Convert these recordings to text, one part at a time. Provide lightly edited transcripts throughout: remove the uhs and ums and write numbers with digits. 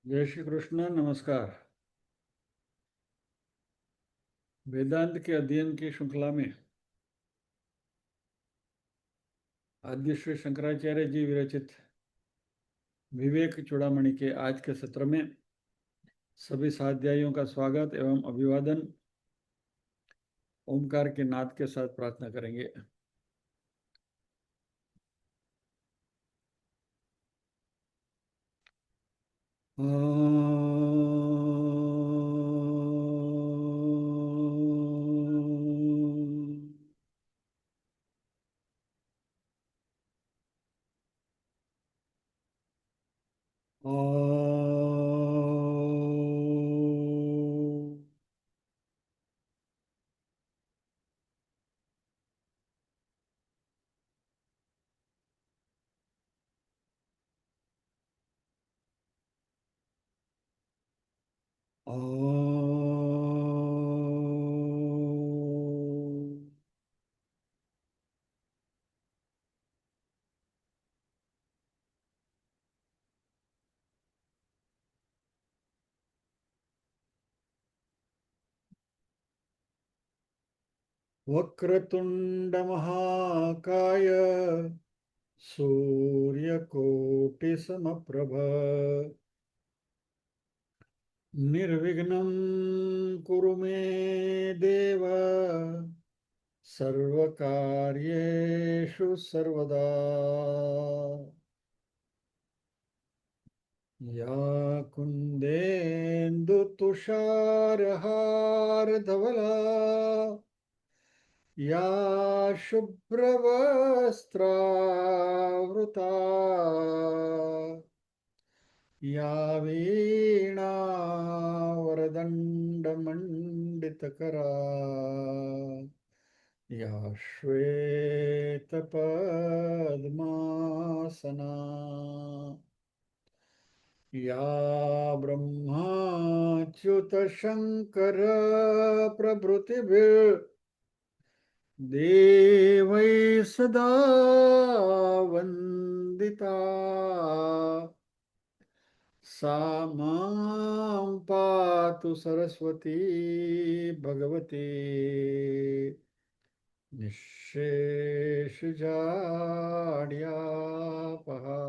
जय श्री कृष्ण। नमस्कार। वेदांत के अध्ययन की श्रृंखला में आद्य श्री शंकराचार्य जी विरचित विवेक चूड़ामणि के आज के सत्र में सभी साध्यायियों का स्वागत एवं अभिवादन ओमकार के नाद के साथ प्रार्थना करेंगे। वक्रतुंड महाकाय सूर्यकोटि समप्रभ निर्विघ्नं कुरु मे देव सर्वकार्येषु सर्वदा। या कुन्देन्दु तुषारहारधवला या शुभ्रवस्त्रावृता या वीणावरदण्डमण्डितकरा या श्वेतपद्मासना या ब्रह्माच्युतशङ्कर प्रभृतिभिर् देवैः सदा वन्दिता सा मां पातु सरस्वती भगवती निःशेषजाड्यापहा।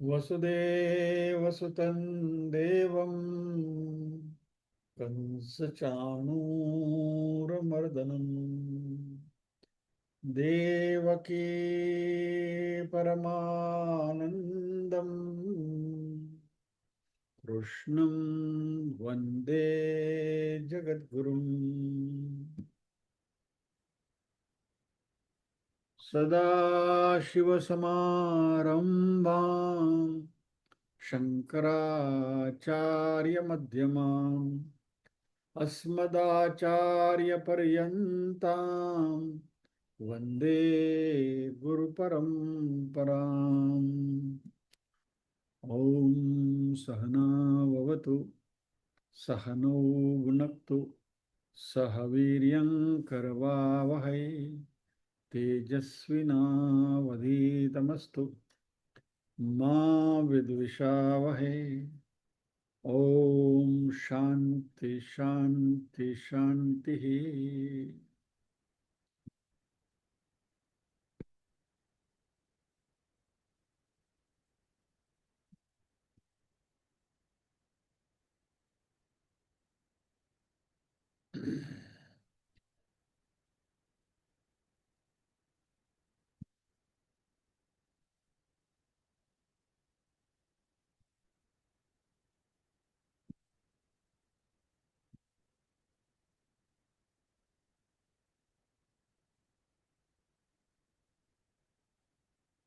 वसुदेवसुतं देवं कंसचाणूरमर्दनम् देवकी परमानन्दम् कृष्णं वन्दे जगद्गुरुम्। सदाशिवसमारम्भां शङ्कराचार्यमध्यमाम् अस्मदाचार्यपर्यन्तां वन्दे गुरुपरम्पराम्। ॐ सहना भवतु सहनौ भुनक्तु सह वीर्यं करवावहै तेजस्विनावधीतमस्तु मा विद्विषावहै। ओम शांति शांति शांति।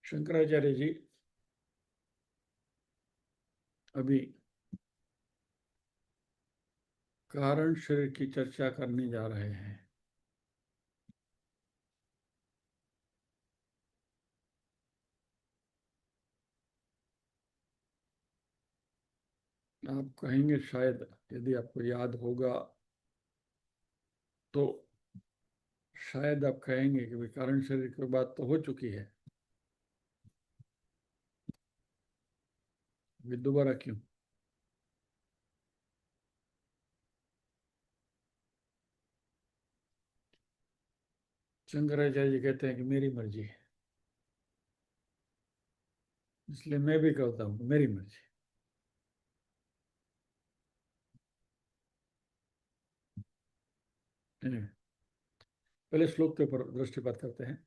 शंकराचार्य जी अभी कारण शरीर की चर्चा करने जा रहे हैं। आप कहेंगे शायद यदि आपको याद होगा तो शायद आप कहेंगे कि कारण शरीर की बात तो हो चुकी है। वे दोबारा क्यों? शंकराचार्य जी कहते हैं कि मेरी मर्जी है, इसलिए मैं भी कहता हूँ मेरी मर्जी। Anyway, पहले श्लोक के ऊपर दृष्टिपात करते हैं।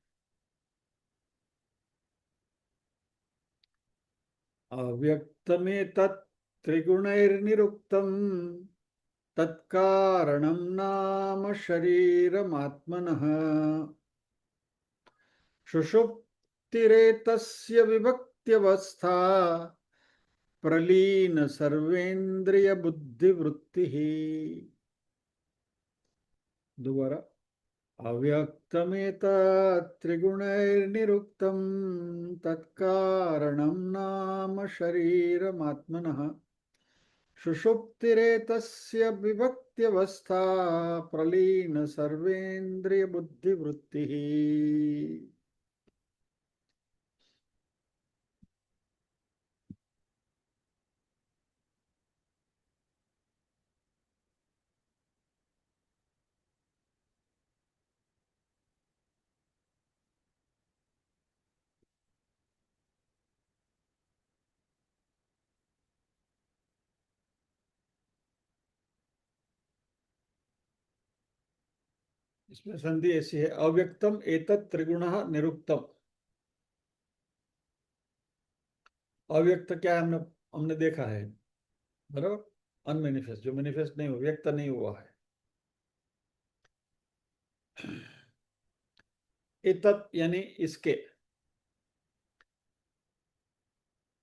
अव्यक्तमेतत् त्रिगुणैर्निरुक्तम् तत्कारणं नाम शरीरमात्मनः सुषुप्तिरेतस्य विभक्त्यवस्था प्रलीन सर्वेन्द्रिय बुद्धिवृत्तिः। दोबारा। अव्यक्तमेतत् त्रिगुणैर्निरुक्तं तत्कारणं नाम शरीरमात्मनः सुषुप्तिरेतस्य विभक्त्यवस्था प्रलीन सर्वेन्द्रिय बुद्धिवृत्तिः। इसमें संधि ऐसी है, अव्यक्तम एतत् त्रिगुणः निरुक्तम। अव्यक्त क्या है, हमने हमने देखा है, बराबर। अनमेनिफेस्ट, जो मैनिफेस्ट नहीं हुआ, व्यक्त नहीं हुआ है। एतत् यानी इसके,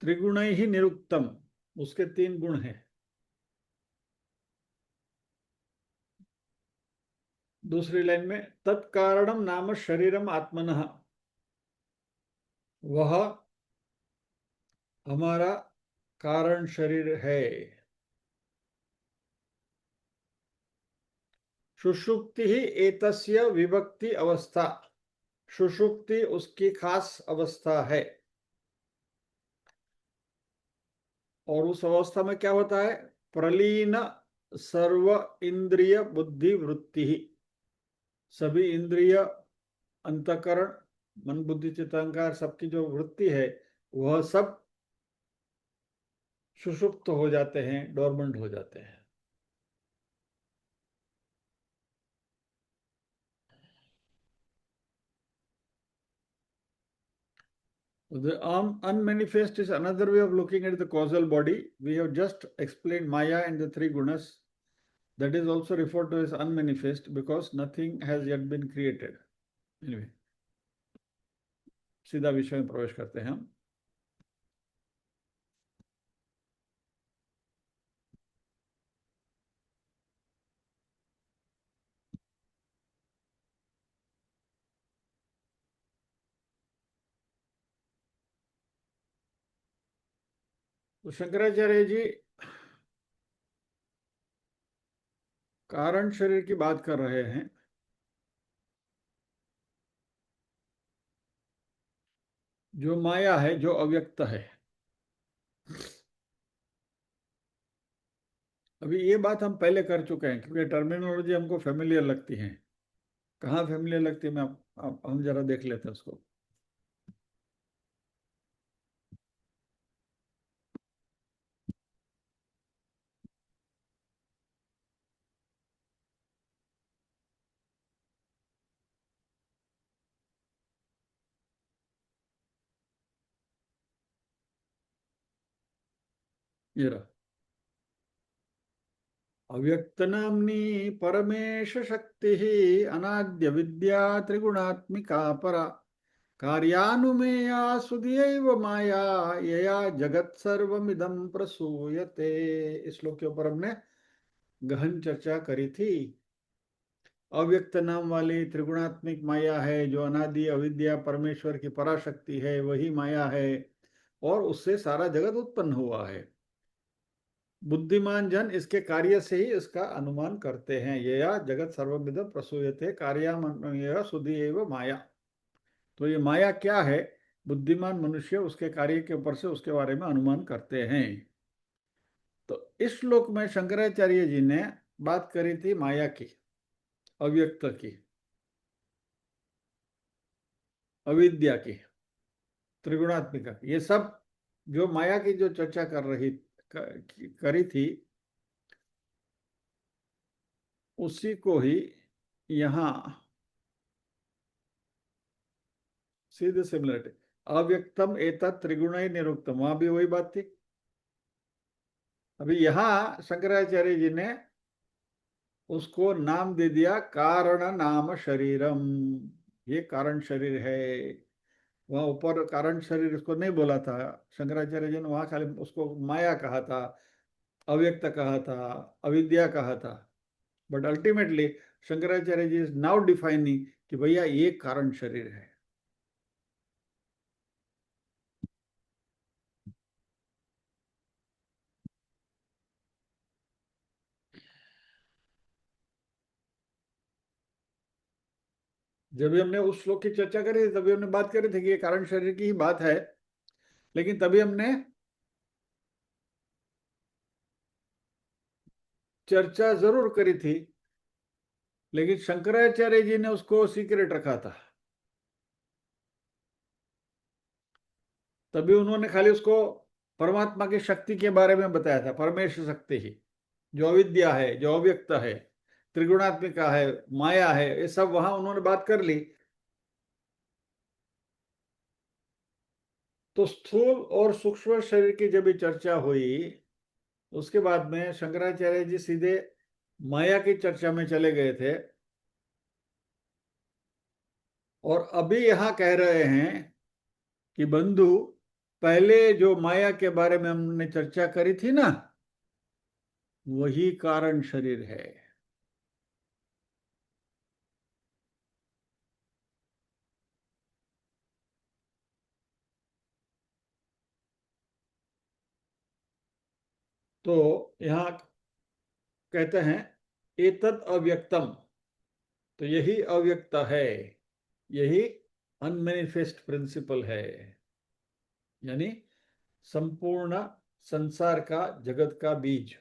त्रिगुण ही निरुक्तम, उसके तीन गुण हैं। दूसरी लाइन में तत्कारणम नाम शरीरम आत्मनः, वह हमारा कारण शरीर है। सुषुप्ति ही एतस्य विभक्ति अवस्था, सुषुप्ति उसकी खास अवस्था है। और उस अवस्था में क्या होता है? प्रलीन सर्व इंद्रिय बुद्धि वृत्ति ही, सभी इंद्रिय, अंतकरण, मन बुद्धि चित्त अहंकार, सबकी जो वृत्ति है वह सब सुषुप्त हो जाते हैं, डोरमेंट हो जाते हैं। The unmanifest is another way of looking at the causal body. We have just explained Maya and the three gunas. That is also referred to as unmanifest because nothing has yet been created. Anyway, सीधा विषय में प्रवेश करते हैं हम। तो शंकराचार्य जी कारण शरीर की बात कर रहे हैं। जो माया है, जो अव्यक्त है। अभी ये बात हम पहले कर चुके हैं क्योंकि टर्मिनोलॉजी हमको फेमिलियर लगती है। कहाँ फेमिलियर लगती है, मैं हम जरा देख लेते हैं उसको। ये रहा, अव्यक्त नाम्नी परमेश शक्ति अनाद्य विद्या त्रिगुणात्मिका परा कार्यानुमेया सुधियैव माया यया जगत सर्वमिदं प्रसूयते। इस श्लोक के ऊपर हमने गहन चर्चा करी थी। अव्यक्त नाम वाली त्रिगुणात्मिक माया है, जो अनादि अविद्या परमेश्वर की पराशक्ति है, वही माया है और उससे सारा जगत उत्पन्न हुआ है। बुद्धिमान जन इसके कार्य से ही इसका अनुमान करते हैं। यया जगत सर्वविद प्रसूयते कार्यामन्वय सुधि एव माया। तो ये माया क्या है? बुद्धिमान मनुष्य उसके कार्य के ऊपर से उसके बारे में अनुमान करते हैं। तो इस श्लोक में शंकराचार्य जी ने बात करी थी माया की, अव्यक्त की, अविद्या की, त्रिगुणात्मिका की। ये सब जो माया की जो चर्चा करी थी, उसी को ही यहाँ सीधे सिमिलरिटी, अव्यक्तम एतत् त्रिगुणै निरुक्तम, वहां भी वही बात थी। अभी यहाँ शंकराचार्य जी ने उसको नाम दे दिया कारण नाम शरीरम, ये कारण शरीर है। वहां ऊपर कारण शरीर उसको नहीं बोला था शंकराचार्य जी ने, वहां खाली उसको माया कहा था, अव्यक्त कहा था, अविद्या कहा था। But ultimately Shankaracharya ji is now defining कि भैया ये कारण शरीर है। जब भी हमने उस श्लोक की चर्चा करी थी तभी हमने बात करी थी कि ये कारण शरीर की ही बात है, लेकिन तभी हमने चर्चा जरूर करी थी, लेकिन शंकराचार्य जी ने उसको सीक्रेट रखा था। तभी उन्होंने खाली उसको परमात्मा की शक्ति के बारे में बताया था, परमेश्वर शक्ति ही, जो अविद्या है, जो अव्यक्त है, त्रिगुणात्मिका है, माया है, ये सब वहां उन्होंने बात कर ली। तो स्थूल और सूक्ष्म शरीर की जब भी चर्चा हुई, उसके बाद में शंकराचार्य जी सीधे माया की चर्चा में चले गए थे। और अभी यहां कह रहे हैं कि बंधु, पहले जो माया के बारे में हमने चर्चा करी थी ना, वही कारण शरीर है। तो यहाँ कहते हैं एतद अव्यक्तम, तो यही अव्यक्त है, यही अनमेनिफेस्ट प्रिंसिपल है, यानी संपूर्ण संसार का, जगत का बीज।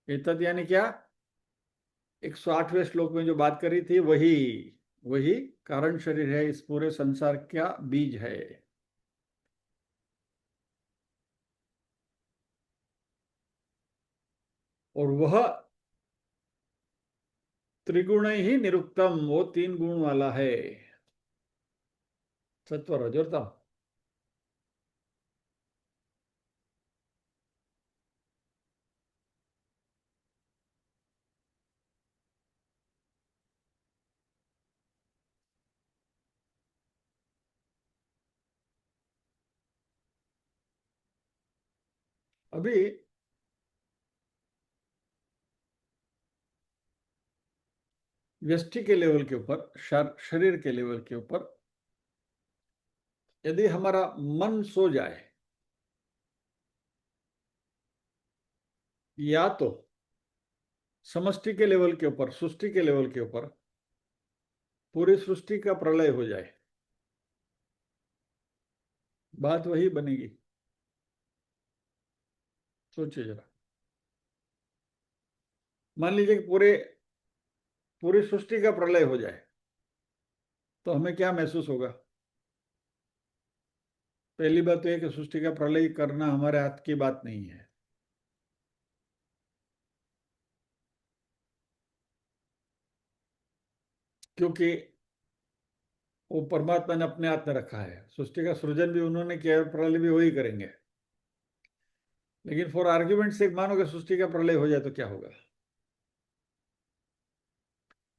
एतद यानी क्या? 108वें श्लोक में जो बात करी थी, वही वही कारण शरीर है, इस पूरे संसार का बीज है। और वह त्रिगुण ही निरुक्तम, वो तीन गुण वाला है, सत्व रजो तम। अभी व्यष्टि के लेवल के ऊपर, शरीर के लेवल के ऊपर, यदि हमारा मन सो जाए, या तो समष्टि के लेवल के ऊपर, सृष्टि के लेवल के ऊपर पूरी सृष्टि का प्रलय हो जाए, बात वही बनेगी। सोचिए जरा, मान लीजिए कि पूरी सृष्टि का प्रलय हो जाए, तो हमें क्या महसूस होगा? पहली बात तो यह कि सृष्टि का प्रलय करना हमारे हाथ की बात नहीं है, क्योंकि वो परमात्मा ने अपने हाथ में रखा है। सृष्टि का सृजन भी उन्होंने किया है, प्रलय भी वही करेंगे। लेकिन फॉर आर्ग्यूमेंट से मानो कि सृष्टि का प्रलय हो जाए तो क्या होगा?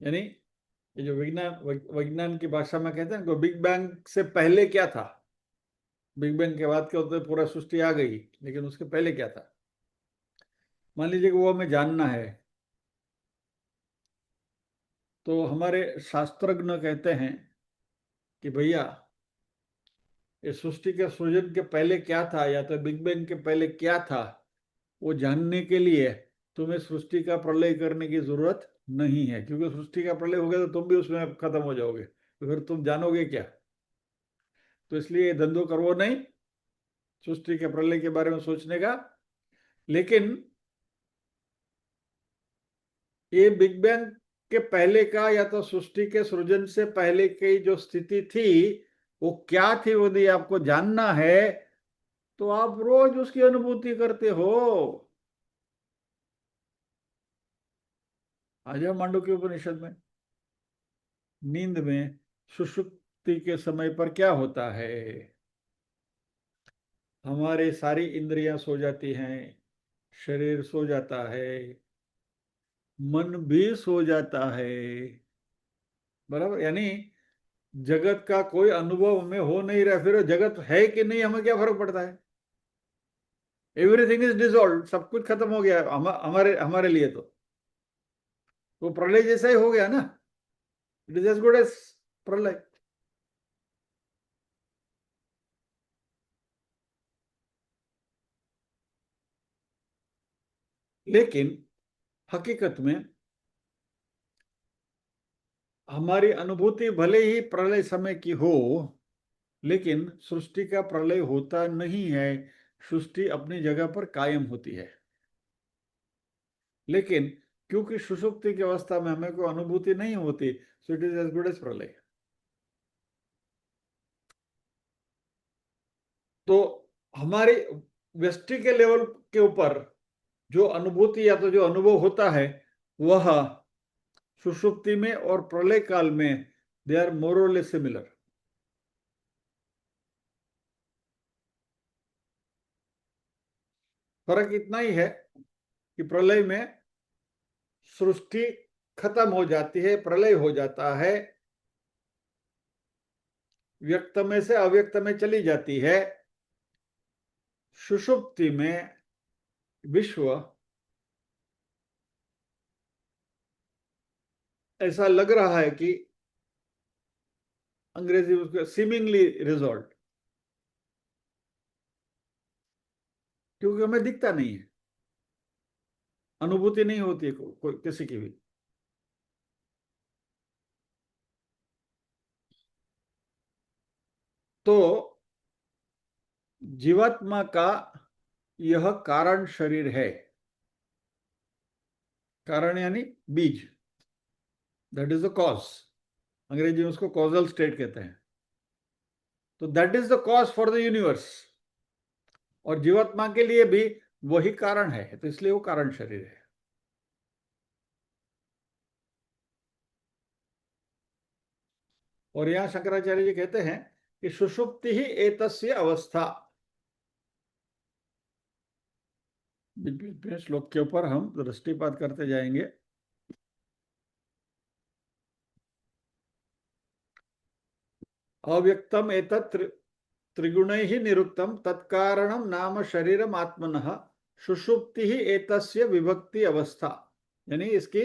यानी ये जो विज्ञान की भाषा में कहते हैं ना, बिग बैंग से पहले क्या था, बिग बैंग के बाद क्या होता है, पूरा सृष्टि आ गई, लेकिन उसके पहले क्या था? मान लीजिए कि वो हमें जानना है, तो हमारे शास्त्रज्ञ कहते हैं कि भैया, ये सृष्टि के सृजन के पहले क्या था, या तो बिग बैंग के पहले क्या था, वो जानने के लिए तुम्हें सृष्टि का प्रलय करने की जरूरत नहीं है, क्योंकि सृष्टि का प्रलय हो गया तो तुम भी उसमें खत्म हो जाओगे, तो फिर तुम जानोगे क्या? तो इसलिए ये धंधो करवो नहीं सृष्टि के प्रलय के बारे में सोचने का। लेकिन ये बिग बैंग के पहले का या तो सृष्टि के सृजन से पहले की जो स्थिति थी वो क्या थी, यदि आपको जानना है तो आप रोज उसकी अनुभूति करते हो। आ जाओ मांडुक्य उपनिषद में। नींद में सुषुप्ति के समय पर क्या होता है? हमारे सारी इंद्रियां सो जाती हैं, शरीर सो जाता है, मन भी सो जाता है। बराबर, यानी जगत का कोई अनुभव हमें हो नहीं रहा, फिर जगत है कि नहीं हमें क्या फर्क पड़ता है? एवरीथिंग इज डिसॉल्व, सब कुछ खत्म हो गया हमारे हमारे लिए तो प्रलय जैसा ही हो गया ना। It is as good as pralay. लेकिन हकीकत में हमारी अनुभूति भले ही प्रलय समय की हो, लेकिन सृष्टि का प्रलय होता नहीं है। सृष्टि अपनी जगह पर कायम होती है। लेकिन क्योंकि सुषुप्ति की अवस्था में हमें कोई अनुभूति नहीं होती, so it is as good as pralay. तो हमारी व्यष्टि के लेवल के ऊपर जो अनुभूति या तो जो अनुभव होता है वह सुषुप्ति में और प्रलय काल में दे आर मोरली सिमिलर। फर्क इतना ही है कि प्रलय में सृष्टि खत्म हो जाती है, प्रलय हो जाता है, व्यक्त में से अव्यक्त में चली जाती है। सुषुप्ति में विश्व ऐसा लग रहा है कि अंग्रेजी उसको सीमिंगली रिजॉल्व, क्योंकि हमें दिखता नहीं है, अनुभूति नहीं होती है कोई किसी की भी। तो जीवात्मा का यह कारण शरीर है। कारण यानी बीज, दैट इज द कॉज। अंग्रेजी में उसको कॉजल स्टेट कहते हैं। तो that is the cause for the universe, और जीवात्मा के लिए भी वही कारण है, तो इसलिए वो कारण शरीर है। और यहां शंकराचार्य जी कहते हैं कि सुषुप्ति ही एतस्य अवस्था। श्लोक के ऊपर हम दृष्टिपात करते जाएंगे। अव्यक्तम एतत् त्रिगुण ही निरुक्तम तत्कारणम नाम शरीरम आत्मनः सुषुप्ति ही एतस्य विभक्ति अवस्था। यानी इसकी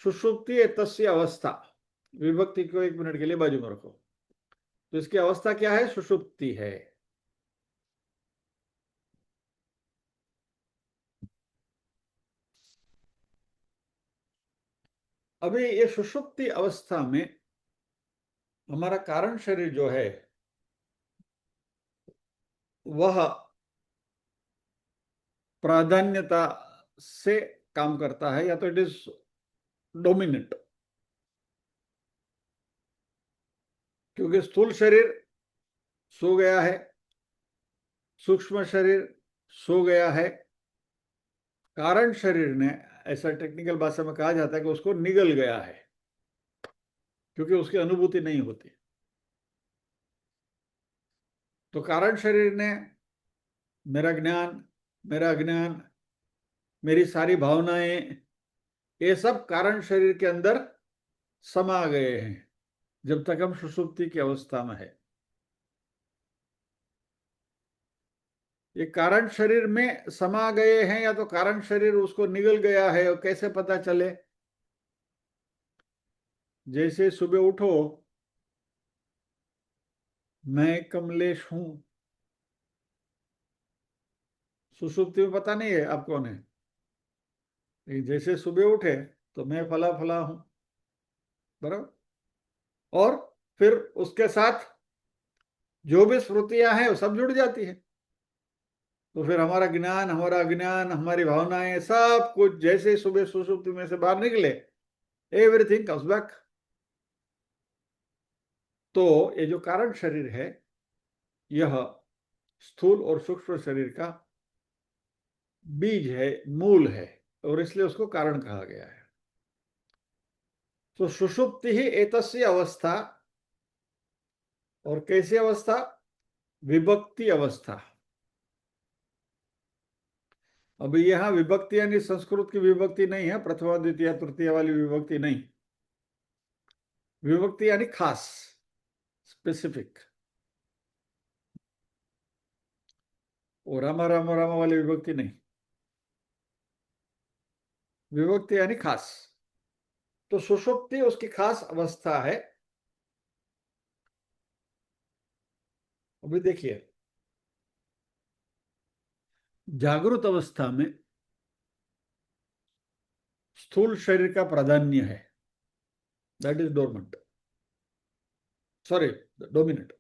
सुषुप्ति एतस्य अवस्था, विभक्ति को एक मिनट के लिए बाजू में रखो। तो इसकी अवस्था क्या है? सुषुप्ति है। अभी ये सुषुप्ति अवस्था में हमारा कारण शरीर जो है वह प्राधान्यता से काम करता है, या तो इट इज डोमिनेंट। क्योंकि स्थूल शरीर सो गया है, सूक्ष्म शरीर सो गया है, कारण शरीर ने, ऐसा टेक्निकल भाषा में कहा जाता है कि उसको निगल गया है, क्योंकि उसकी अनुभूति नहीं होती। तो कारण शरीर ने मेरा ज्ञान, मेरा अज्ञान, मेरी सारी भावनाएं, ये सब कारण शरीर के अंदर समा गए हैं जब तक हम सुषुप्ति की अवस्था में है। ये कारण शरीर में समा गए हैं या तो कारण शरीर उसको निगल गया है, और कैसे पता चले? जैसे सुबह उठो, मैं कमलेश हूं, सुषुप्ति में पता नहीं है आप कौन है। जैसे सुबह उठे तो मैं फला फला हूं, बराबर। और फिर उसके साथ जो भी स्मृतियां हैं वो सब जुड़ जाती है। तो फिर हमारा ज्ञान, हमारा अज्ञान, हमारी भावनाएं, सब कुछ जैसे सुबह सुषुप्ति में से बाहर निकले, एवरीथिंग कम्स बैक। तो ये जो कारण शरीर है, यह स्थूल और सूक्ष्म शरीर का बीज है, मूल है, और इसलिए उसको कारण कहा गया है। तो सुषुप्ति ही एतस्य अवस्था। और कैसी अवस्था? विभक्ति अवस्था। अभी यहां विभक्ति यानी संस्कृत की विभक्ति नहीं है, प्रथमा द्वितीय तृतीय वाली विभक्ति नहीं। विभक्ति यानी खास, स्पेसिफिक। और रामा रामा रामा वाली विभक्ति नहीं, विभक्ति यानी खास। तो सुषुप्ति उसकी खास अवस्था है। अभी देखिए, जागृत अवस्था में स्थूल शरीर का प्राधान्य है, that is dormant, sorry, dominant.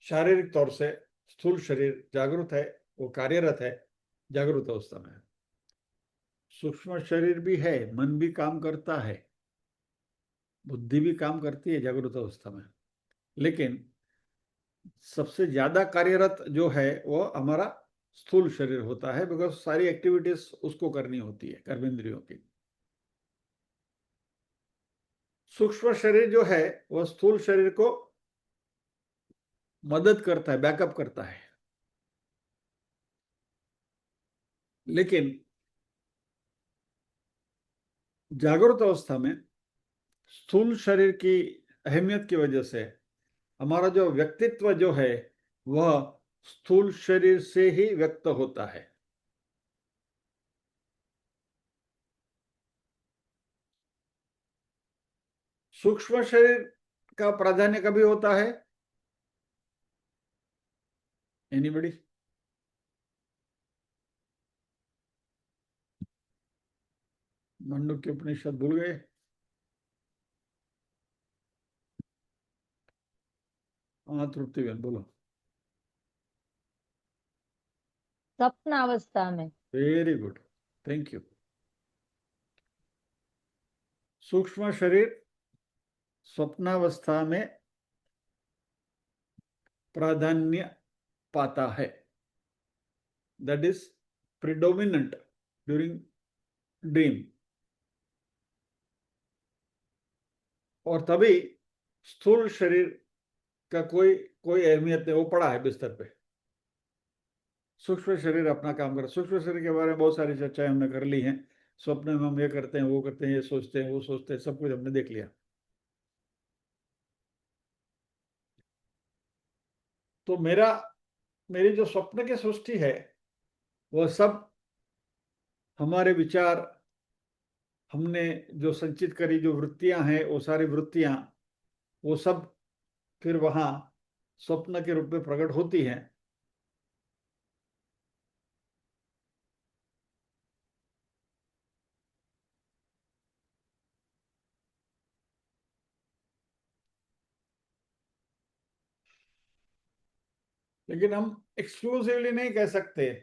शारीरिक तौर से स्थूल शरीर जागृत है, वो कार्यरत है, जागृत अवस्था में है। सूक्ष्म शरीर भी है, मन भी काम करता है, बुद्धि भी काम करती है जागृत अवस्था में। लेकिन सबसे ज्यादा कार्यरत जो है वो हमारा स्थूल शरीर होता है, बिकॉज सारी एक्टिविटीज उसको करनी होती है, कर्मेंद्रियों की। सूक्ष्म शरीर जो है वह स्थूल शरीर को मदद करता है, बैकअप करता है। लेकिन जागृत अवस्था में स्थूल शरीर की अहमियत की वजह से हमारा जो व्यक्तित्व जो है वह स्थूल शरीर से ही व्यक्त होता है। सूक्ष्म शरीर का प्राधान्य कभी होता है? एनीबडी? मंडूक के उपनिषद भूल गए? हाँ तृप्ति बहन बोलो। स्वप्न अवस्था में। Very good, thank you. सूक्ष्म शरीर स्वप्नावस्था में प्राधान्य पाता है, that is predominant during dream. और तभी स्थूल शरीर का कोई कोई अहमियत नहीं, वो पड़ा है बिस्तर पे। सूक्ष्म शरीर अपना काम कर। सूक्ष्म शरीर के बारे में बहुत सारी चर्चाएं हमने कर ली हैं। स्वप्न में हम ये करते हैं, वो करते हैं, ये सोचते हैं, वो सोचते हैं, सब कुछ हमने देख लिया। तो मेरी जो स्वप्न की सृष्टि है वह सब हमारे विचार, हमने जो संचित करी जो वृत्तियां हैं, वो सारी वृत्तियां, वो सब फिर वहां स्वप्न के रूप में प्रकट होती हैं। लेकिन हम एक्सक्लूसिवली नहीं कह सकते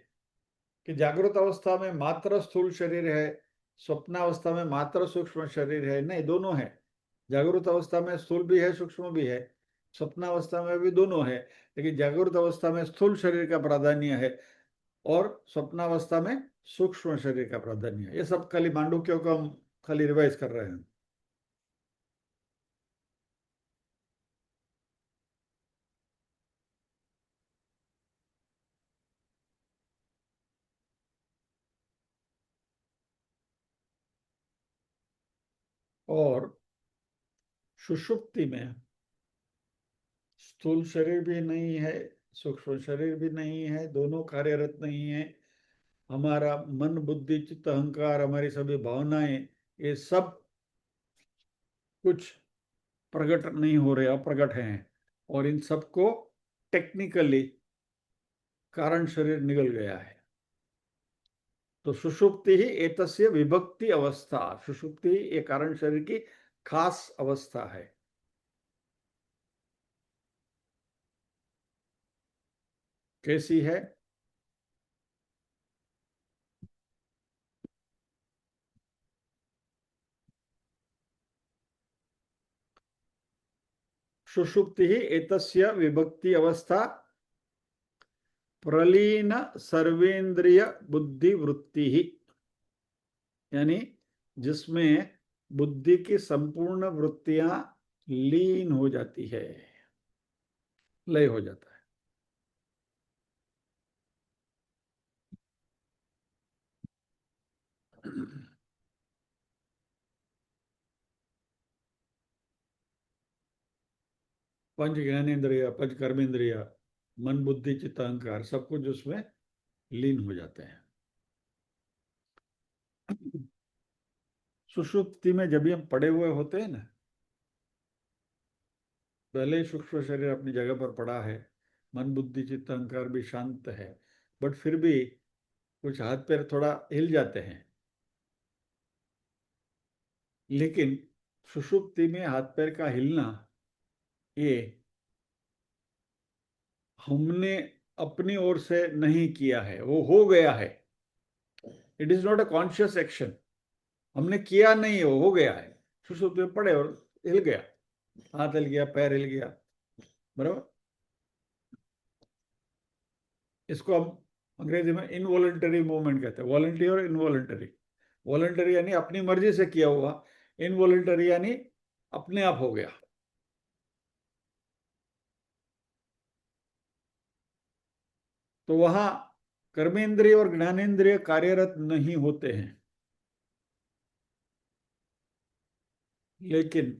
कि जागृत अवस्था में मात्र स्थूल शरीर है, स्वप्नावस्था में मात्र सूक्ष्म शरीर है। नहीं, दोनों है। जागृत अवस्था में स्थूल भी है, सूक्ष्म भी है। स्वप्नावस्था में भी दोनों है। लेकिन जागृत अवस्था में स्थूल शरीर का प्राधान्य है और स्वप्नावस्था में सूक्ष्म शरीर का प्राधान्य है। ये सब खाली मांडुक्यों को हम खाली रिवाइज कर रहे हैं। और सुषुप्ति में स्थूल शरीर भी नहीं है, सूक्ष्म शरीर भी नहीं है, दोनों कार्यरत नहीं है। हमारा मन, बुद्धि, चित्त, अहंकार, हमारी सभी भावनाएं, ये सब कुछ प्रकट नहीं हो रहे, अप्रकट हैं। और इन सबको टेक्निकली कारण शरीर निगल गया है। तो सुषुप्ति ही एतस्य विभक्ति अवस्था। सुषुप्ति ये कारण शरीर की खास अवस्था है। कैसी है? सुषुप्ति ही एतस्य विभक्ति अवस्था प्रलीन सर्वेंद्रिय बुद्धि वृत्ति ही, यानी जिसमें बुद्धि की संपूर्ण वृत्तियां लीन हो जाती है, लय हो जाता है। पंच ज्ञानेन्द्रिय, पंच कर्मेंद्रिय, मन बुद्धि चित्त अहंकार सब कुछ उसमें लीन हो जाते हैं। सुषुप्ति में जब भी हम पड़े हुए होते हैं ना, पहले ही सूक्ष्म शरीर अपनी जगह पर पड़ा है, मन बुद्धि चित्त अहंकार भी शांत है, बट फिर भी कुछ हाथ पैर थोड़ा हिल जाते हैं। लेकिन सुषुप्ति में हाथ पैर का हिलना, ये हमने अपनी ओर से नहीं किया है, वो हो गया है। It is not a conscious action. हमने किया नहीं है, वो हो गया है। सुसुप्ति में पड़े और हिल गया, हाथ हिल गया, पैर हिल गया, बराबर। इसको हम अंग्रेजी में इनवॉलंटरी मूवमेंट कहते हैं। वॉलंटरी और इनवॉलंटरी। वॉलंटरी यानी अपनी मर्जी से किया हुआ, इनवॉलंटरी यानी अपने आप हो गया। तो वहां कर्मेंद्रिय और ज्ञानेन्द्रिय कार्यरत नहीं होते हैं। लेकिन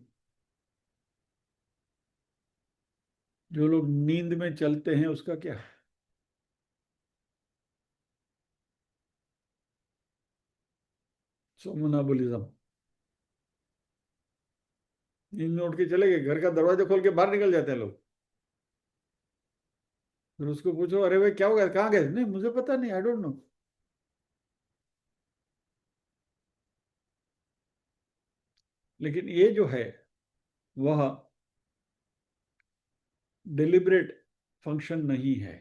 जो लोग नींद में चलते हैं उसका क्या है? सोमनाबुलिज्म। नींद में उठ के चले गए, घर का दरवाजा खोल के बाहर निकल जाते हैं लोग। फिर उसको पूछो, अरे भाई क्या हो गया, कहाँ गए? नहीं मुझे पता नहीं, आई डोंट नो। लेकिन ये जो है वह डिलिबरेट फंक्शन नहीं है,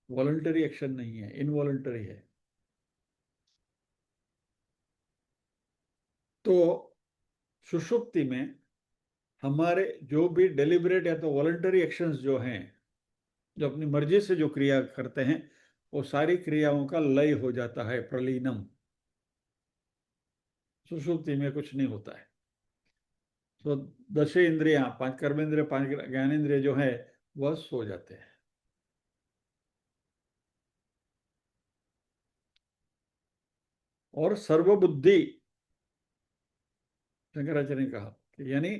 वॉलंटरी एक्शन नहीं है, इनवॉलंटरी है। तो सुषुप्ति में हमारे जो भी डिलिबरेट या तो वॉलंटरी एक्शंस जो हैं, जो अपनी मर्जी से जो क्रिया करते हैं, वो सारी क्रियाओं का लय हो जाता है, प्रलीनम। सुषुप्ति में कुछ नहीं होता है। तो दश इंद्रियां, पांच कर्मेंद्रिय, पांच ज्ञानेन्द्रिय जो है वह सो जाते हैं। और सर्वबुद्धि, शंकराचार्य ने कहा कि यानी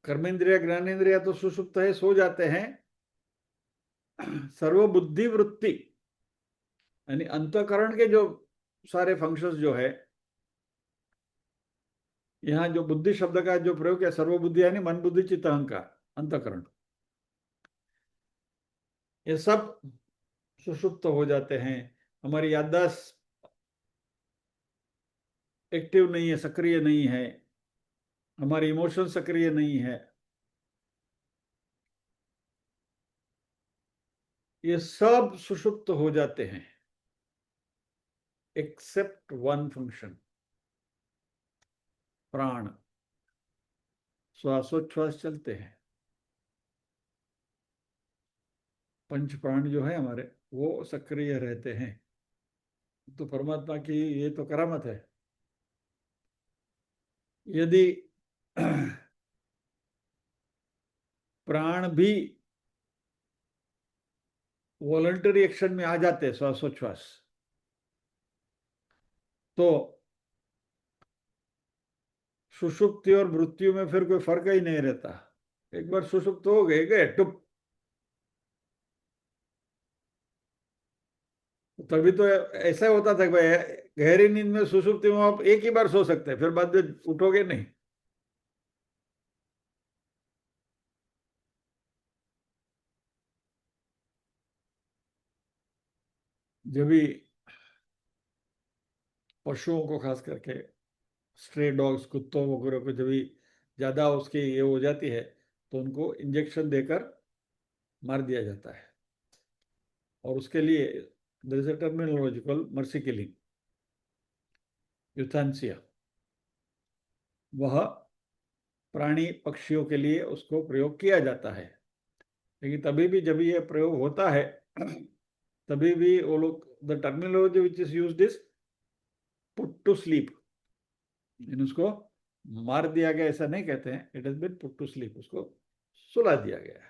कर्मेंद्रिय ज्ञानेन्द्रिय तो सुषुप्त है, सो जाते हैं। सर्वबुद्धि वृत्ति यानी अंतःकरण के जो सारे फंक्शंस जो है, यहाँ जो बुद्धि शब्द का जो प्रयोग किया, सर्वबुद्धि यानी मन बुद्धि चित्त अहंकार, अंतःकरण, ये सब सुषुप्त हो जाते हैं। हमारी याददाश्त एक्टिव नहीं है, सक्रिय नहीं है, हमारी इमोशन सक्रिय नहीं है। ये सब सुषुप्त हो जाते हैं एक्सेप्ट वन फंक्शन, प्राण। श्वासोच्छ्वास चलते हैं, पंच प्राण जो है हमारे, वो सक्रिय रहते हैं। तो परमात्मा की ये तो करामत है। यदि प्राण भी वॉलंटरी एक्शन में आ जाते हैं, श्वासोच्छ्वास, तो सुषुप्ति और मृत्यु में फिर कोई फर्क ही नहीं रहता। एक बार सुषुप्त हो गए, गए टुप। तभी तो ऐसा होता था कि भाई गहरी नींद में, सुषुप्ति में आप एक ही बार सो सकते हैं, फिर बाद में उठोगे नहीं। जब भी पशुओं को, खास करके स्ट्रे डॉग्स, कुत्तों वगैरह को जब भी ज़्यादा उसकी ये हो जाती है तो उनको इंजेक्शन देकर मार दिया जाता है। और उसके लिए there is a terminology called mercy killing, euthanasia. वह प्राणी पक्षियों के लिए उसको प्रयोग किया जाता है। लेकिन तभी भी जब ये प्रयोग होता है तभी भी वो लोग, the terminology which is used is put to sleep. उसको मार दिया गया ऐसा नहीं कहते हैं, it has been put to sleep, उसको सुला दिया गया है।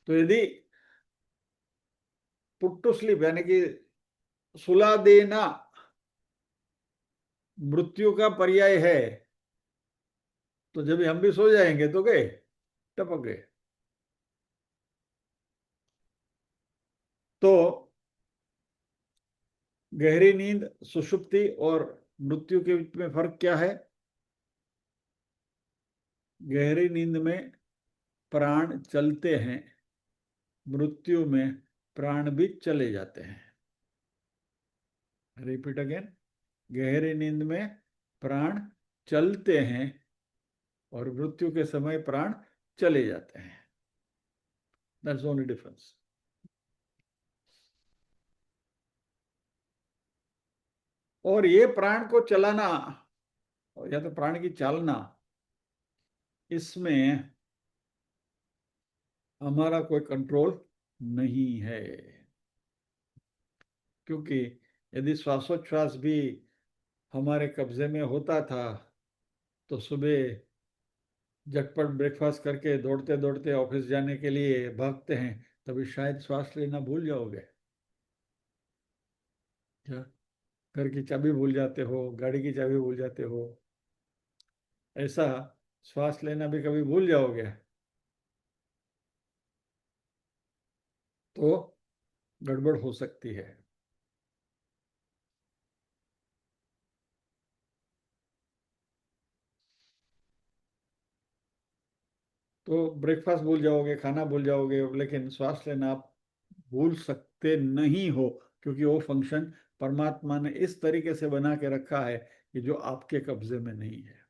तो यदि पुट टू स्लीप यानी कि सुला देना मृत्यु का पर्याय है, तो जब हम भी सो जाएंगे तो गए, टपक गए। तो गहरी नींद, सुषुप्ति और मृत्यु के बीच में फर्क क्या है? गहरी नींद में प्राण चलते हैं, मृत्यु में प्राण भी चले जाते हैं। रिपीट अगेन, गहरी नींद में प्राण चलते हैं और मृत्यु के समय प्राण चले जाते हैं। That's only difference. और ये प्राण को चलाना या तो प्राण की चालना, इसमें हमारा कोई कंट्रोल नहीं है। क्योंकि यदि श्वासोच्छ्वास भी हमारे कब्जे में होता था तो सुबह झटपट ब्रेकफास्ट करके दौड़ते दौड़ते ऑफिस जाने के लिए भागते हैं, तभी शायद श्वास लेना भूल जाओगे क्या? घर की चाबी भूल जाते हो, गाड़ी की चाबी भूल जाते हो, ऐसा श्वास लेना भी कभी भूल जाओगे तो गड़बड़ हो सकती है। तो ब्रेकफास्ट भूल जाओगे, खाना भूल जाओगे, लेकिन श्वास लेना आप भूल सकते नहीं हो, क्योंकि वो फंक्शन परमात्मा ने इस तरीके से बना के रखा है कि जो आपके कब्जे में नहीं है।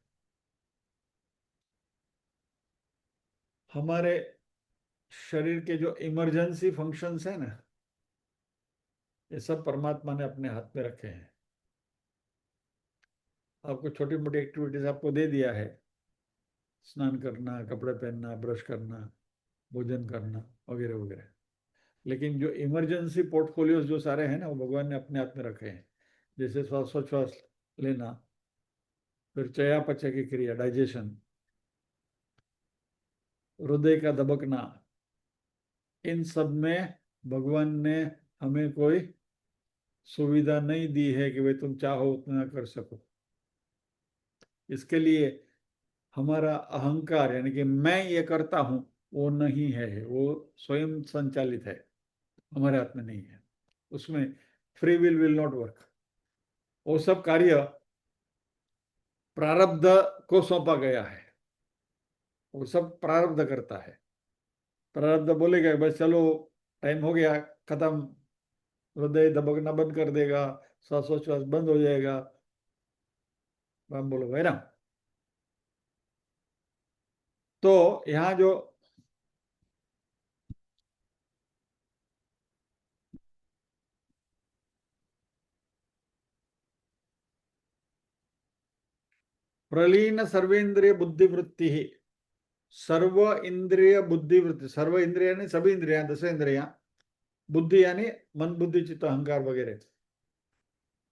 हमारे शरीर के जो इमरजेंसी फंक्शंस है ना, ये सब परमात्मा ने अपने हाथ में रखे हैं। आपको छोटी मोटी एक्टिविटीज आपको दे दिया है, स्नान करना, कपड़े पहनना, ब्रश करना, भोजन करना वगैरह वगैरह। लेकिन जो इमरजेंसी पोर्टफोलियोज जो सारे हैं ना, वो भगवान ने अपने हाथ में रखे हैं। जैसे श्वासोच्छ्वास लेना, फिर चयापचय की क्रिया, डाइजेशन, हृदय का दबकना, इन सब में भगवान ने हमें कोई सुविधा नहीं दी है कि भाई तुम चाहो उतना कर सको। इसके लिए हमारा अहंकार यानी कि मैं ये करता हूं, वो नहीं है, वो स्वयं संचालित है, हमारे हाथ में नहीं है। उसमें फ्री विल नॉट वर्क। वो सब कार्य प्रारब्ध को सौंपा गया है, वो सब प्रारब्ध करता है। प्रारब्ध बोलेगा बस चलो टाइम हो गया, खत्म, हृदय दबकना बंद कर देगा, श्वासोच्छ्वास बंद हो जाएगा, हम बोलो भाई ना। तो यहाँ जो प्रलीन सर्वेंद्रिय बुद्धिवृत्ति ही, सर्व इंद्रिय बुद्धिवृत्ति, सर्व इंद्रिया यानी सभी इंद्रिया, 10 इंद्रिया, बुद्धि यानी मन बुद्धि चित्त अहंकार वगैरह।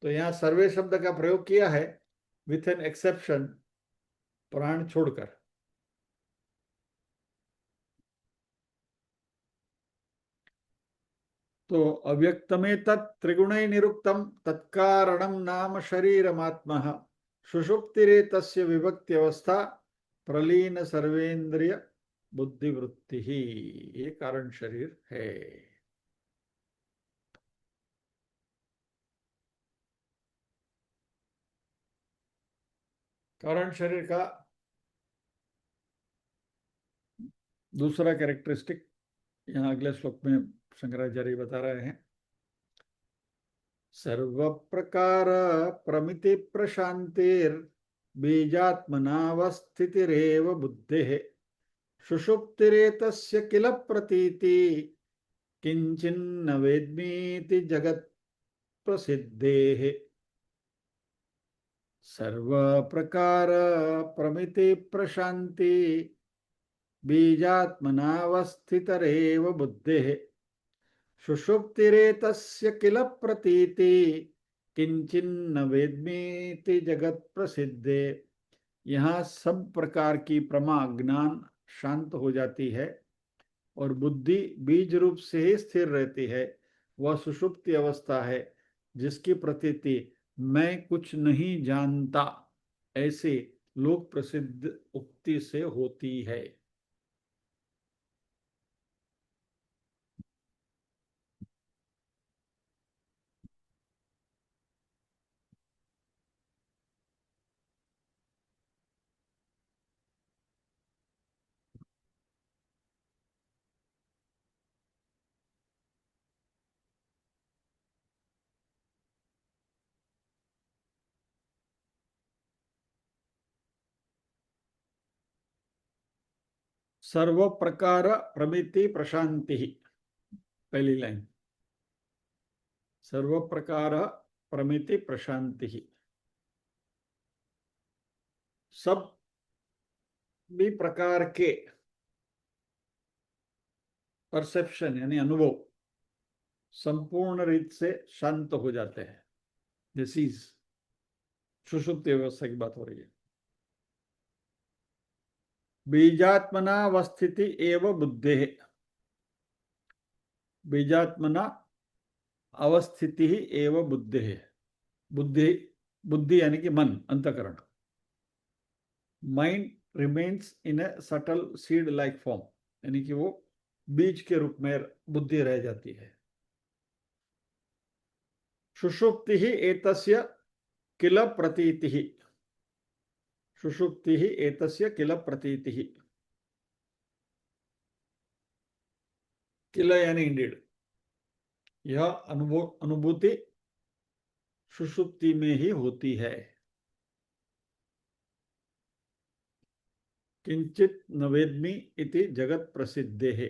तो यहाँ सर्वे शब्द का प्रयोग किया है विथ एन एक्सेप्शन, प्राण छोड़कर। तो अव्यक्त में त्रिगुण निरुक्तम तत्कारणम नाम शरीरमात्मा, सुषुप्तिरे तस्य विभक्ति अवस्था प्रलीन सर्वेंद्रिय बुद्धिवृत्ति ही, ये कारण शरीर है। कारण शरीर का दूसरा कैरेक्टरिस्टिक यहाँ अगले श्लोक में शंकराचार्य बता रहे हैं। सर्व प्रकार प्रमिति प्रशांतिर बीजात्मनावस्थितिरेव बुद्धेः सुषुप्तिरेतस्य किल प्रतीति किंचिन्न वेद्मीति जगत् प्रसिद्धेः सर्व प्रकार प्रमिति प्रशांति बीजात्मनावस्थितरेव बुद्धेः सुषुप्तिरेतस्य किल प्रतीति किंचिन्न वेद्मीति जगत प्रसिद्धे। यहाँ सब प्रकार की प्रमा ज्ञान शांत हो जाती है और बुद्धि बीज रूप से ही स्थिर रहती है। वह सुषुप्ति अवस्था है जिसकी प्रतीति मैं कुछ नहीं जानता ऐसे लोक प्रसिद्ध उक्ति से होती है। सर्व प्रकार प्रमिति प्रशांति, पहली लाइन, सर्व प्रकार प्रमिति प्रशांति, सब भी प्रकार के परसेप्शन यानी अनुभव संपूर्ण रीत से शांत हो जाते हैं। दिस इज सुषुप्ति व्यवस्था की बात हो रही है। बीजात्मनावस्थिति एव बुद्धे, बीजात्मना अवस्थिति ही एव बुद्धि है। बुद्धि बुद्धि यानी कि मन, अंतकरण। Mind remains in A subtle seed like form, यानी कि वो बीज के रूप में बुद्धि रह जाती है। सुषुप्ति ही एतस्य किल प्रतीति ही, सुषुप्ति ही एतस्य किल प्रतीति ही, किल यानी इंडीड, यह अनुभूति सुषुप्ति में ही होती है। किंचित नवेद्मि इति जगत प्रसिद्धे है,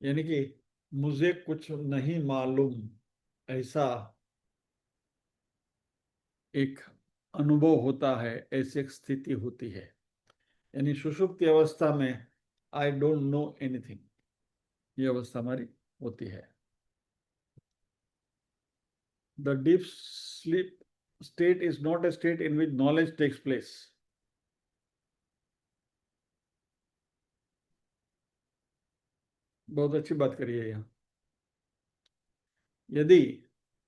यानी कि मुझे कुछ नहीं मालूम ऐसा एक अनुभव होता है, ऐसी एक स्थिति होती है। यानी सुषुप्ति अवस्था में आई डोंट नो एनीथिंग, ये अवस्था हमारी होती है। The deep sleep state is not a state in which knowledge takes place. बहुत अच्छी बात करिए यहाँ। यदि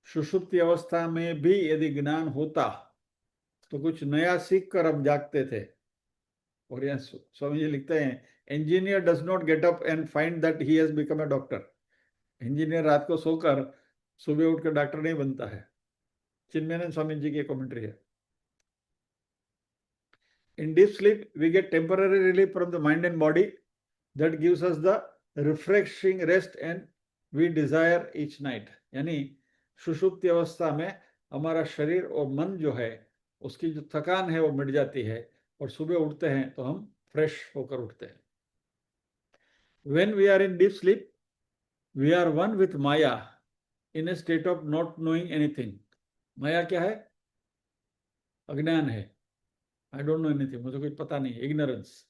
सुषुप्ति अवस्था में भी यदि ज्ञान होता तो कुछ नया सीख कर हम जागते थे। और यहाँ स्वामी जी लिखते हैं, engineer does not get up and find that he has become a doctor. Engineer रात को सोकर सुबह उठकर डॉक्टर नहीं बनता है। चिन्मयानंद स्वामी जी की कमेंट्री है। In deep sleep, we get temporary relief from the mind and body that gives us the refreshing rest and we desire each night. यानी सुषुप्ति अवस्था में हमारा शरीर और मन जो है उसकी जो थकान है वो मिट जाती है और सुबह उठते हैं तो हम फ्रेश होकर उठते हैं। When we are in deep sleep, we are one with Maya in a state of not knowing anything. माया क्या है? अज्ञान है। I don't know anything, मुझे कुछ पता नहीं, ignorance.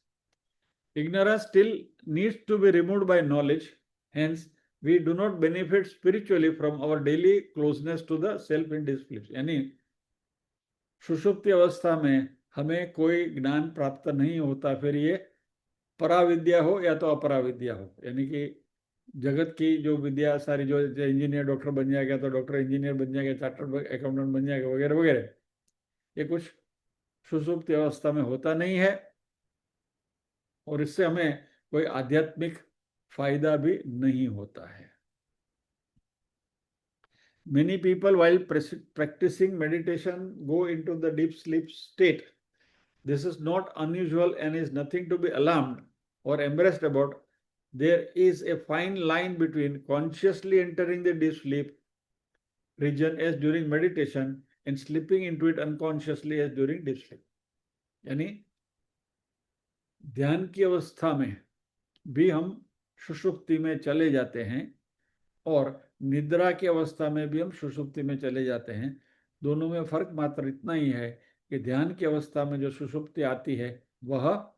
Ignorance still needs to be removed by knowledge. Hence, we do not benefit spiritually from our daily closeness to the self in deep sleep. यानी सुषुप्ति अवस्था में हमें कोई ज्ञान प्राप्त नहीं होता, फिर ये पराविद्या हो या तो अपराविद्या हो। यानी कि जगत की जो विद्या सारी, जो इंजीनियर डॉक्टर बन जाएगा तो डॉक्टर इंजीनियर बन जाएगा, चार्टर्ड अकाउंटेंट बन जाएगा वगैरह वगैरह, ये कुछ सुषुप्ति अवस्था में होता नहीं है और इससे हमें कोई आध्यात्मिक फायदा भी नहीं होता है। Many people while practicing meditation go into the deep sleep state. This is not unusual and is nothing to be alarmed or embarrassed about. There is a fine line between consciously entering the deep sleep region as during meditation and slipping into it unconsciously as during deep sleep. यानी ध्यान की अवस्था में भी हम सुषुप्ति में चले जाते हैं और निद्रा की अवस्था में भी हम सुषुप्ति में चले जाते हैं। दोनों में फर्क मात्र इतना ही है कि ध्यान की अवस्था में जो सुषुप्ति आती है वह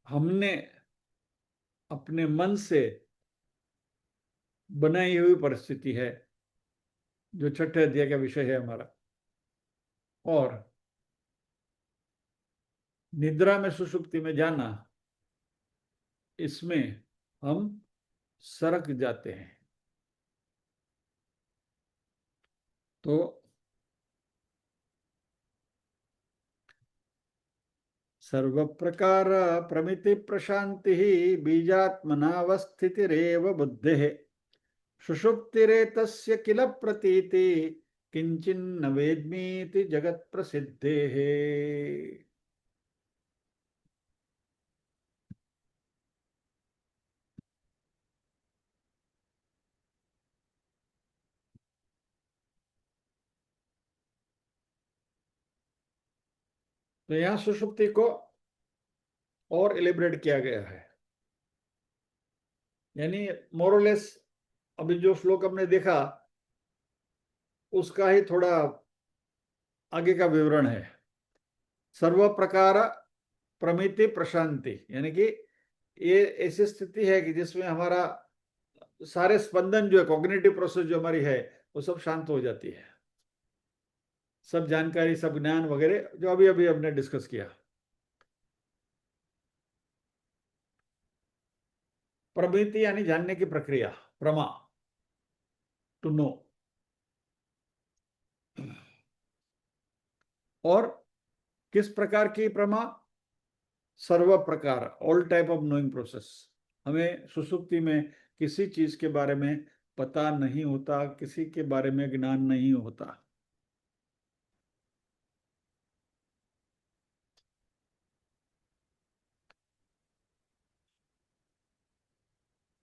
हमने अपने मन से बनाई हुई परिस्थिति है, जो छठे अध्याय का विषय है हमारा। और निद्रा में सुषुप्ति में जाना, इसमें हम सरक जाते हैं। तो सर्व प्रकार प्रमिति प्रशांति बीजात्मनावस्थितिरेव बुद्धेः सुषुप्तिरेतस्य किल प्रतीति किंचिन्न वेद्मीति जगत प्रसिद्धेः। तो यहां सुषुप्ति को और एलिब्रेट किया गया है, यानी मोरलेस अभी जो श्लोक हमने देखा उसका ही थोड़ा आगे का विवरण है। सर्व प्रकार प्रमिति प्रशांति, यानी कि ये ऐसी स्थिति है कि जिसमें हमारा सारे स्पंदन जो है, कॉग्निटिव प्रोसेस जो हमारी है, वो सब शांत हो जाती है। सब जानकारी, सब ज्ञान वगैरह जो अभी अभी हमने डिस्कस किया। प्रमिति यानी जानने की प्रक्रिया, प्रमा, टू नो। और किस प्रकार की प्रमा? सर्व प्रकार, all type of knowing process. हमें सुसुप्ति में किसी चीज के बारे में पता नहीं होता, किसी के बारे में ज्ञान नहीं होता।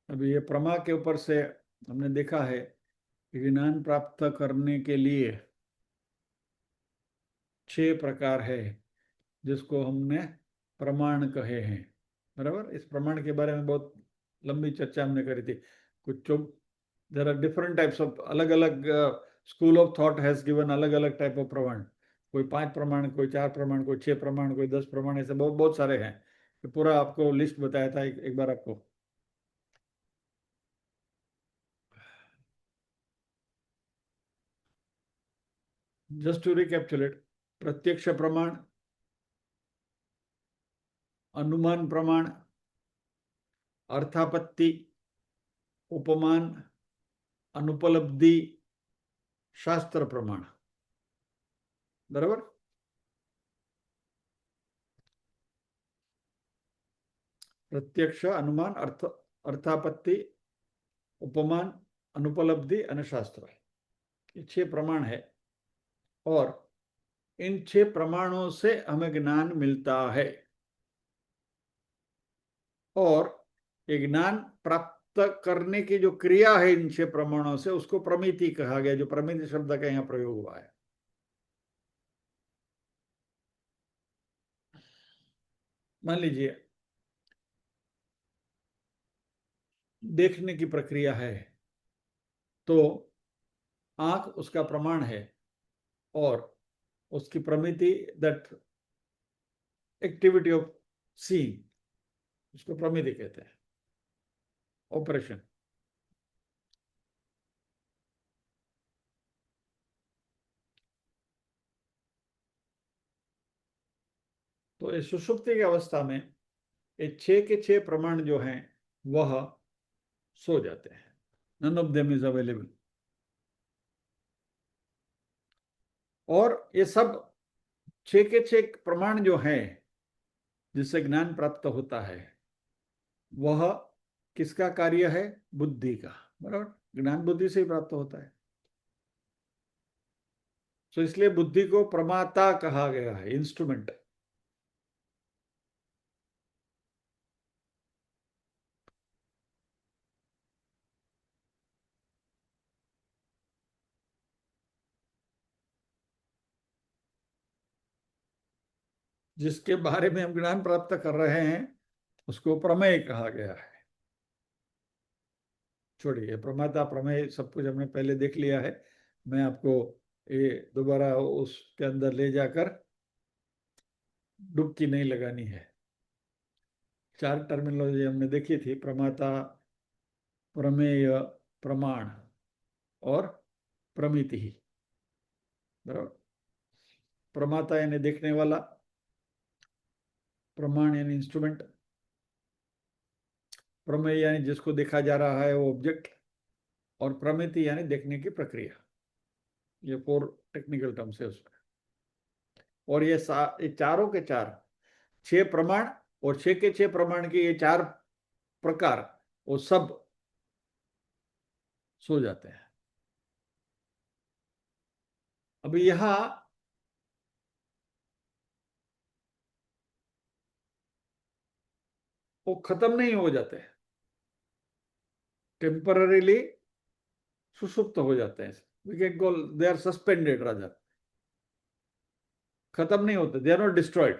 अभी ये प्रमा के ऊपर से हमने देखा है कि ज्ञान प्राप्त करने के लिए 6 प्रकार है, जिसको हमने प्रमाण कहे हैं। बराबर। इस प्रमाण के बारे में बहुत लंबी चर्चा हमने करी थी। कुछ there are different types of, अलग अलग school of thought has given अलग अलग टाइप ऑफ प्रमाण। कोई 5 प्रमाण, कोई 4 प्रमाण, कोई 6 प्रमाण, कोई 10 प्रमाण, ऐसे बहुत बहुत सारे हैं। तो पूरा आपको लिस्ट बताया था एक बार आपको। जस्ट टू रिकैप्चुलेट, प्रत्यक्ष प्रमाण, अनुमान प्रमाण, अर्थापत्ति, उपमान, अनुपलब्धि, शास्त्र प्रमाण। बराबर। प्रत्यक्ष, अनुमान, अर्थापत्ति, उपमान, अनुपलब्धि और शास्त्र, ये 6 प्रमाण है। और इन 6 प्रमाणों से हमें ज्ञान मिलता है। और ये ज्ञान प्राप्त करने की जो क्रिया है इन 6 प्रमाणों से, उसको प्रमिति कहा गया, जो प्रमिति शब्द का यहाँ प्रयोग हुआ है। मान लीजिए देखने की प्रक्रिया है, तो आंख उसका प्रमाण है और उसकी प्रमिति, दैट एक्टिविटी ऑफ सीइंग, उसको प्रमिति कहते हैं, ऑपरेशन। तो इस सुषुप्ति की अवस्था में ये 6 के 6 प्रमाण जो हैं वह सो जाते हैं। None of them is available. और ये सब 6 के 6 प्रमाण जो हैं जिससे ज्ञान प्राप्त होता है, वह किसका कार्य है? बुद्धि का। बराबर। ज्ञान बुद्धि से ही प्राप्त होता है। तो इसलिए बुद्धि को प्रमाता कहा गया है, इंस्ट्रूमेंट। जिसके बारे में हम ज्ञान प्राप्त कर रहे हैं उसको प्रमेय कहा गया है। छोड़िए, प्रमाता प्रमेय सब कुछ हमने पहले देख लिया है। मैं आपको ये दोबारा उसके अंदर ले जाकर डुबकी नहीं लगानी है। चार टर्मिनोलॉजी हमने देखी थी, प्रमाता, प्रमेय, प्रमाण और प्रमिति। बराबर। प्रमाता यानी देखने वाला, प्रमाण यानी इंस्ट्रूमेंट, प्रमेय यानी जिसको देखा जा रहा है वो ऑब्जेक्ट, और प्रमिति यानी देखने की प्रक्रिया। ये 4 टेक्निकल टर्म्स है उसमें। और ये चारों के चार, 6 प्रमाण और 6 के 6 प्रमाण के ये 4 प्रकार, वो सब सो जाते हैं। अभी यहां वो खत्म नहीं हो जाते, टेम्पररीली सुसुप्त हो जाते हैं। We can call they are suspended rather, खत्म नहीं होते, दे आर नॉट डिस्ट्रॉयड।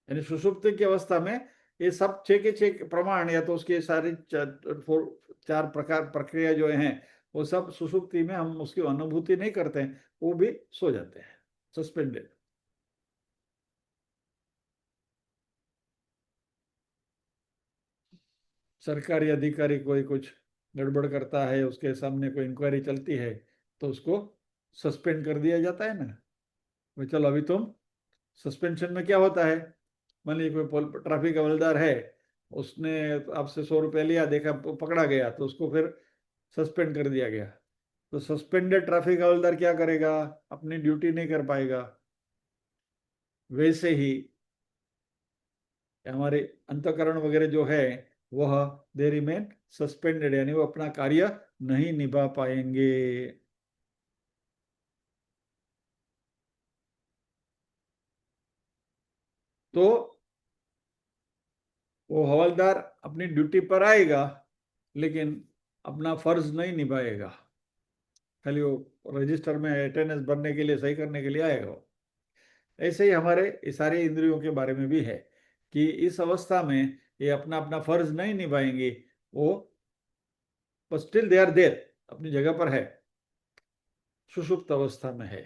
यानी सुसुप्ति की अवस्था में ये सब 6 के 6 प्रमाण या तो उसके सारी 4 प्रकार प्रक्रिया जो हैं वो सब सुसुप्ति में हम उसकी अनुभूति नहीं करते हैं, वो भी सो जाते हैं, सस्पेंडेड। सरकारी अधिकारी कोई कुछ गड़बड़ करता है, उसके सामने कोई इंक्वायरी चलती है, तो उसको सस्पेंड कर दिया जाता है ना। भाई चलो अभी तुम, सस्पेंशन में क्या होता है, मान लीजिए कोई ट्रैफिक हवलदार है, उसने आपसे 100 रुपया लिया, देखा पकड़ा गया, तो उसको फिर सस्पेंड कर दिया गया। तो सस्पेंडेड ट्रैफिक हवलदार क्या करेगा, अपनी ड्यूटी नहीं कर पाएगा। वैसे ही हमारे अंतःकरण वगैरह जो है वह दे रिमेन सस्पेंडेड, यानी वो अपना कार्य नहीं निभा पाएंगे। तो वो हवलदार अपनी ड्यूटी पर आएगा लेकिन अपना फर्ज नहीं निभाएगा, खाली वो रजिस्टर में अटेंडेंस भरने के लिए, सही करने के लिए आएगा वो। ऐसे ही हमारे ये सारे इंद्रियों के बारे में भी है कि इस अवस्था में ये अपना अपना फर्ज नहीं निभाएंगे, वो but still they are there, अपनी जगह पर है, सुषुप्त अवस्था में है।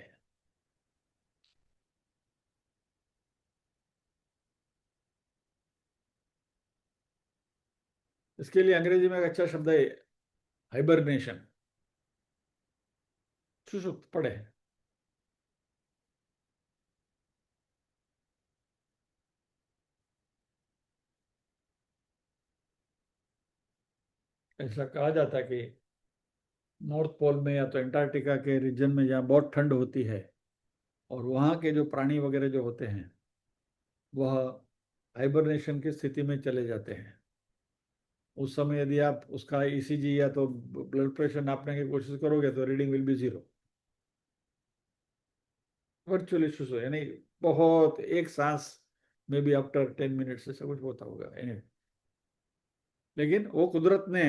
इसके लिए अंग्रेजी में एक अच्छा शब्द है, हाइबरनेशन। सुषुप्त पड़े। ऐसा कहा जाता है कि नॉर्थ पोल में या तो अंटार्कटिका के रीजन में जहाँ बहुत ठंड होती है, और वहाँ के जो प्राणी वगैरह जो होते हैं वह हाइबरनेशन की स्थिति में चले जाते हैं। उस समय यदि आप उसका ईसीजी या तो ब्लड प्रेशर नापने की कोशिश करोगे तो रीडिंग विल बी 0, वर्चुअली सुसो, यानी बहुत एक सांस में भी आफ्टर 10 मिनट्स ऐसा कुछ होता होगा। anyway, लेकिन वो कुदरत ने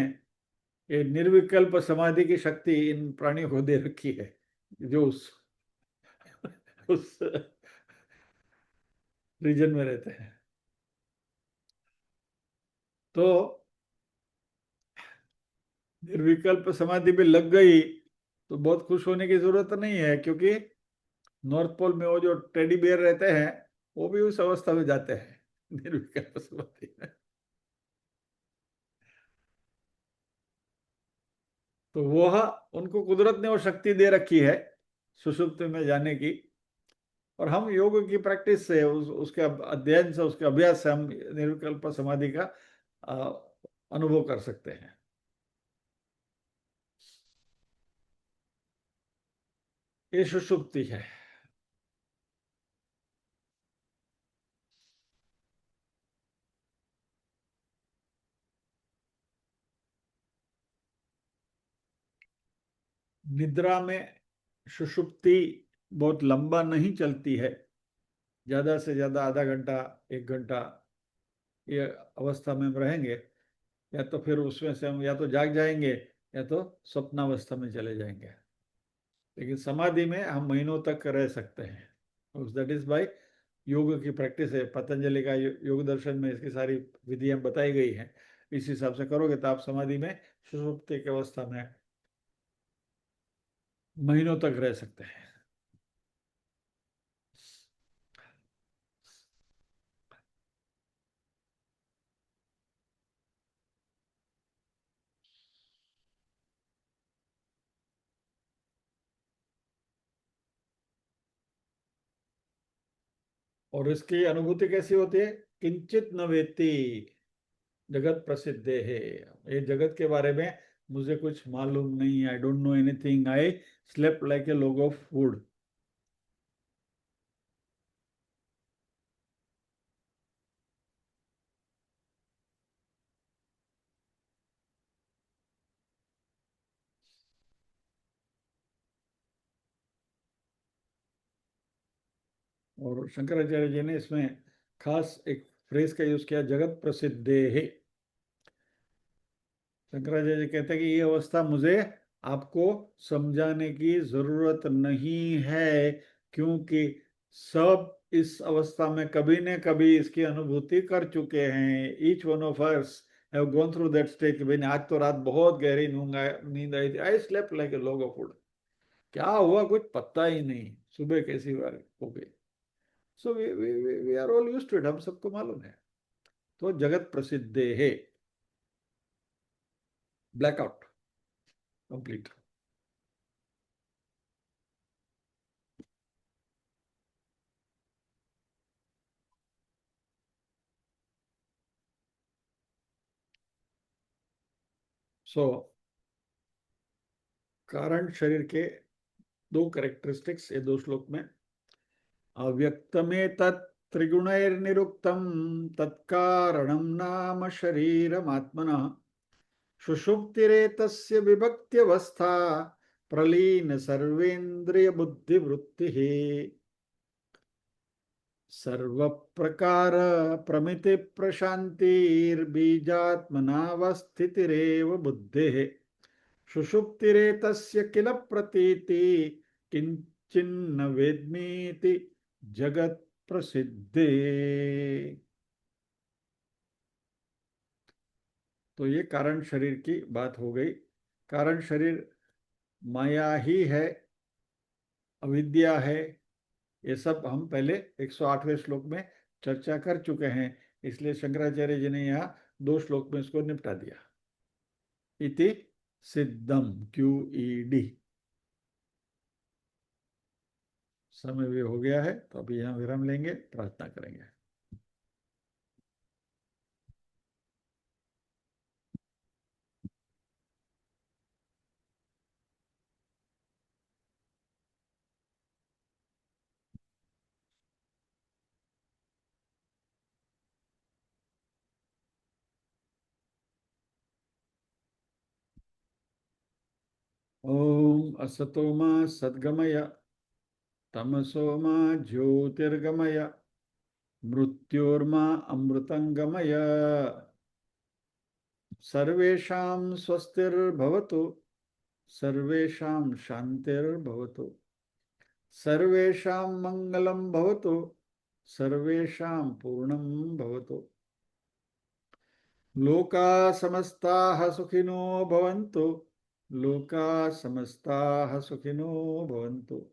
ये निर्विकल्प समाधि की शक्ति इन प्राणियों को दे रखी है, जो उस रीजन में रहते हैं। तो निर्विकल्प समाधि भी लग गई तो बहुत खुश होने की जरूरत नहीं है, क्योंकि नॉर्थ पोल में वो जो टेडी बियर रहते हैं वो भी उस अवस्था में जाते हैं, निर्विकल्प समाधि में। तो वह, उनको कुदरत ने वो शक्ति दे रखी है सुषुप्ति में जाने की, और हम योग की प्रैक्टिस से उसके अध्ययन से, उसके अभ्यास से हम निर्विकल्प समाधि का अ, अनुभव कर सकते हैं। ये सुषुप्ति है। निद्रा में सुषुप्ति बहुत लंबा नहीं चलती है, ज्यादा से ज्यादा आधा घंटा, 1 घंटा, ये अवस्था में हम रहेंगे, या तो फिर उसमें से हम या तो जाग जाएंगे या तो स्वप्नावस्था में चले जाएंगे। लेकिन समाधि में हम महीनों तक रह सकते हैं, दैट इज बाय योग की प्रैक्टिस है, पतंजलि का योग दर्शन में इसकी सारी विधियां बताई गई हैं। इस हिसाब से करोगे तो आप समाधि में, सुषुप्ति की अवस्था में महीनों तक रह सकते हैं। और इसकी अनुभूति कैसी होती है? किंचित न वेत्ति जगत प्रसिद्ध है। ये जगत के बारे में मुझे कुछ मालूम नहीं, I don't know anything, I slept like a log of would. और शंकराचार्य जी ने इसमें खास एक फ्रेज का यूज किया, जगत प्रसिद्ध है। शंकराचार्य जी कहते हैं कि ये अवस्था मुझे आपको समझाने की जरूरत नहीं है, क्योंकि सब इस अवस्था में कभी न कभी इसकी अनुभूति कर चुके हैं। Each one of us have gone through that stage. भाई आज तो रात बहुत गहरी नींद आई थी, I slept like a log of would. क्या हुआ कुछ पता ही नहीं, सुबह कैसी बार हो गई। So we are all used to it, हम सबको मालूम है। तो जगत प्रसिद्ध है, ब्लैकआउट कंप्लीट। सो कारण शरीर के दो कैरेक्टरिस्टिक्स ये दो श्लोक में। अव्यक्तमे तत् त्रिगुणैर्निरुक्तं तत्कारणं नाम शरीरमात्मनः सुषुप्तिरेतस्य विभक्त्यवस्था प्रलीन सर्वेन्द्रिय बुद्धिवृत्तिः सर्व प्रकार प्रमिति प्रशांतिर्बीजात्मनावस्थितिरेव बुद्धेः सुषुप्तिरेतस्य किल प्रतीति किंचिन्न वेद्मीति जगत प्रसिद्धे। तो ये कारण शरीर की बात हो गई। कारण शरीर माया ही है, अविद्या है। ये सब हम पहले 108वें श्लोक में चर्चा कर चुके हैं, इसलिए शंकराचार्य जी ने यहाँ दो श्लोक में इसको निपटा दिया। इति सिद्धम, QED। समय भी हो गया है, तो अभी यहाँ विराम लेंगे, प्रार्थना करेंगे। ओम असतो मा सद्गमय, तमसो मा ज्योतिर्गमय, मृत्योर्मा अमृतंगमय। सर्वेषां स्वस्तिर्भवतु, सर्वेषां शांतिर्भवतु, सर्वेषां मंगलं भवतु, सर्वेषां पूर्णं भवतु। लोका समस्ताः सुखिनो भवन्तु, लोका समस्ताः सुखिनो भवन्तु।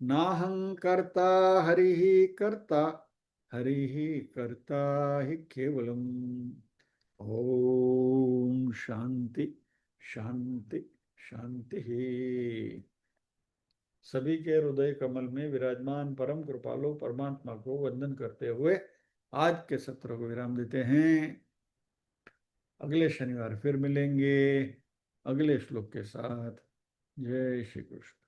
नाहं कर्ता हरिः कर्ता, हरिः कर्ता हि केवलम्। ओम शांति शांति शांति। सभी के हृदय कमल में विराजमान परम कृपालु परमात्मा को वंदन करते हुए आज के सत्र को विराम देते हैं। अगले शनिवार फिर मिलेंगे अगले श्लोक के साथ। जय श्री कृष्ण।